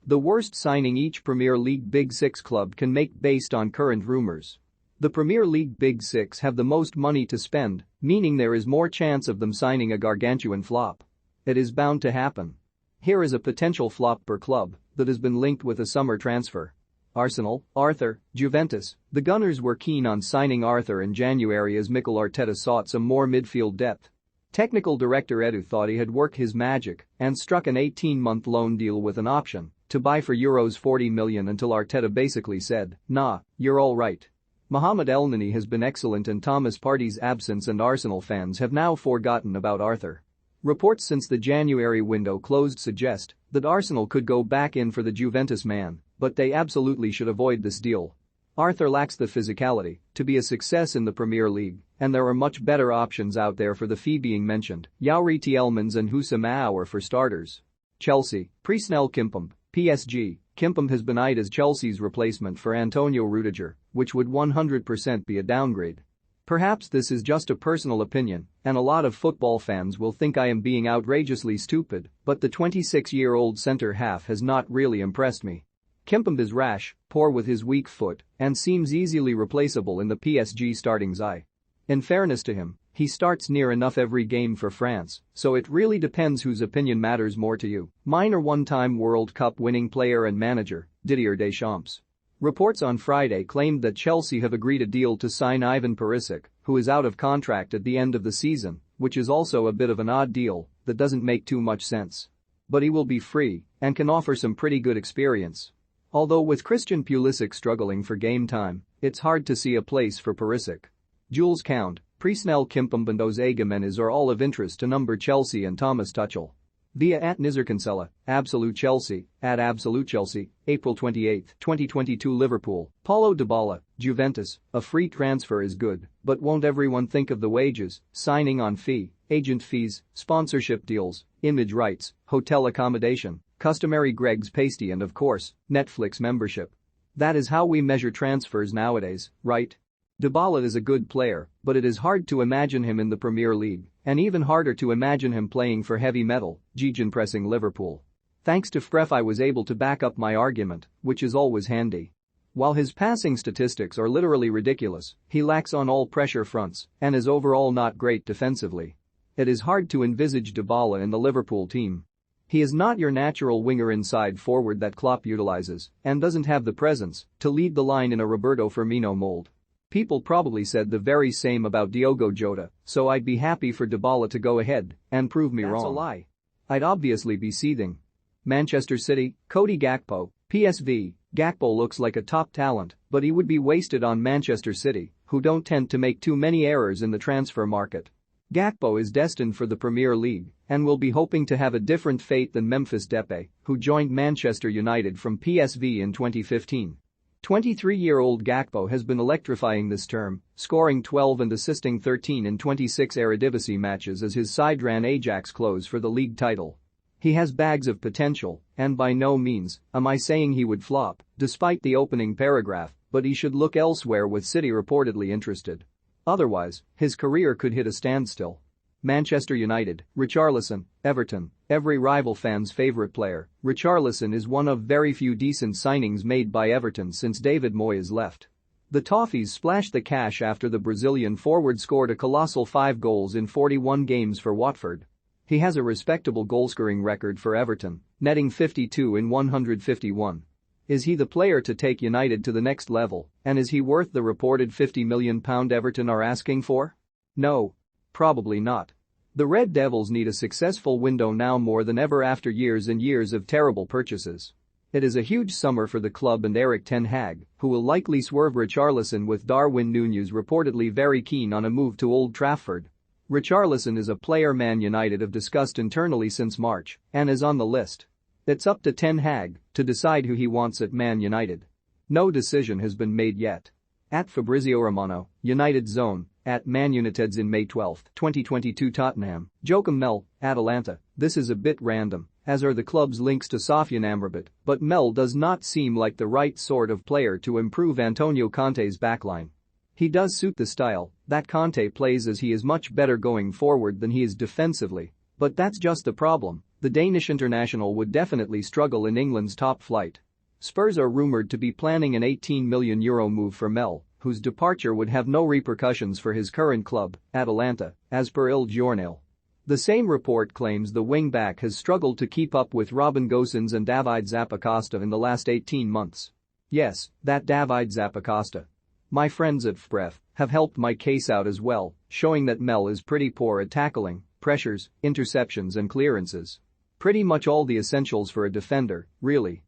The worst signing each Premier League Big Six club can make based on current rumours. The Premier League Big Six have the most money to spend, meaning there is more chance of them signing a gargantuan flop. It is bound to happen. Here is a potential flop per club that has been linked with a summer transfer. Arsenal, Arthur, Juventus. The Gunners were keen on signing Arthur in January as Mikel Arteta sought some more midfield depth. Technical director Edu thought he had worked his magic and struck an 18-month loan deal with an option to buy for euros 40 million until Arteta basically said, "Nah, you're all right." Mohamed El-Neni has been excellent in Thomas Partey's absence and Arsenal fans have now forgotten about Arthur. Reports since the January window closed suggest that Arsenal could go back in for the Juventus man, but they absolutely should avoid this deal. Arthur lacks the physicality to be a success in the Premier League, and there are much better options out there for the fee being mentioned. Youri Tielemans and Houssem Aouar for starters. Chelsea, Presnel Kimpembe, PSG. Kimpembe has been eyed as Chelsea's replacement for Antonio Rudiger, which would 100% be a downgrade. Perhaps this is just a personal opinion, and a lot of football fans will think I am being outrageously stupid, but the 26-year-old centre-half has not really impressed me. Kimpembe is rash, poor with his weak foot, and seems easily replaceable in the PSG starting's eye. In fairness to him, he starts near enough every game for France, so it really depends whose opinion matters more to you. Mine or one-time World Cup winning player and manager, Didier Deschamps. Reports on Friday claimed that Chelsea have agreed a deal to sign Ivan Perisic, who is out of contract at the end of the season, which is also a bit of an odd deal that doesn't make too much sense. But he will be free and can offer some pretty good experience. Although with Christian Pulisic struggling for game time, it's hard to see a place for Perisic. Jules Kounde, Presnel Kimpembe and Jose Gimenez are all of interest to number Chelsea and Thomas Tuchel. Via @Nizarkancella, Absolute Chelsea, @Absolute Chelsea, April 28, 2022 Liverpool, Paulo Dybala, Juventus. A free transfer is good, but won't everyone think of the wages, signing on fee, agent fees, sponsorship deals, image rights, hotel accommodation, customary Greg's pasty and of course, Netflix membership. That is how we measure transfers nowadays, right? Dybala is a good player, but it is hard to imagine him in the Premier League, and even harder to imagine him playing for heavy metal, gegenpressing Liverpool. Thanks to Fref I was able to back up my argument, which is always handy. While his passing statistics are literally ridiculous, he lacks on all pressure fronts and is overall not great defensively. It is hard to envisage Dybala in the Liverpool team. He is not your natural winger inside forward that Klopp utilizes and doesn't have the presence to lead the line in a Roberto Firmino mold. People probably said the very same about Diogo Jota, so I'd be happy for Dybala to go ahead and prove me wrong. That's a lie. I'd obviously be seething. Manchester City, Cody Gakpo, PSV. Gakpo looks like a top talent, but he would be wasted on Manchester City, who don't tend to make too many errors in the transfer market. Gakpo is destined for the Premier League and will be hoping to have a different fate than Memphis Depay, who joined Manchester United from PSV in 2015. 23-year-old Gakpo has been electrifying this term, scoring 12 and assisting 13 in 26 Eredivisie matches as his side ran Ajax close for the league title. He has bags of potential, and by no means am I saying he would flop, despite the opening paragraph, but he should look elsewhere with City reportedly interested. Otherwise, his career could hit a standstill. Manchester United, Richarlison, Everton. Every rival fan's favourite player, Richarlison is one of very few decent signings made by Everton since David Moyes left. The Toffees splashed the cash after the Brazilian forward scored a colossal 5 goals in 41 games for Watford. He has a respectable goalscoring record for Everton, netting 52 in 151. Is he the player to take United to the next level, and is he worth the reported £50 million Everton are asking for? No. Probably not. The Red Devils need a successful window now more than ever after years and years of terrible purchases. It is a huge summer for the club and Erik ten Hag, who will likely swerve Richarlison with Darwin Núñez reportedly very keen on a move to Old Trafford. Richarlison is a player Man United have discussed internally since March and is on the list. It's up to ten Hag to decide who he wants at Man United. No decision has been made yet. @Fabrizio Romano, United Zone, @Man Uniteds in May 12, 2022 Tottenham, Joachim Mel, Atalanta. This is a bit random, as are the club's links to Sofyan Amrabat, but Mel does not seem like the right sort of player to improve Antonio Conte's backline. He does suit the style that Conte plays as he is much better going forward than he is defensively, but that's just the problem, The Danish international would definitely struggle in England's top flight. Spurs are rumoured to be planning an €18 million move for Mel, whose departure would have no repercussions for his current club, Atalanta, as per Il Giornale. The same report claims the wing-back has struggled to keep up with Robin Gosens and David Zappacosta in the last 18 months. Yes, that David Zappacosta. My friends at FPref have helped my case out as well, showing that Mel is pretty poor at tackling, pressures, interceptions and clearances. Pretty much all the essentials for a defender, really.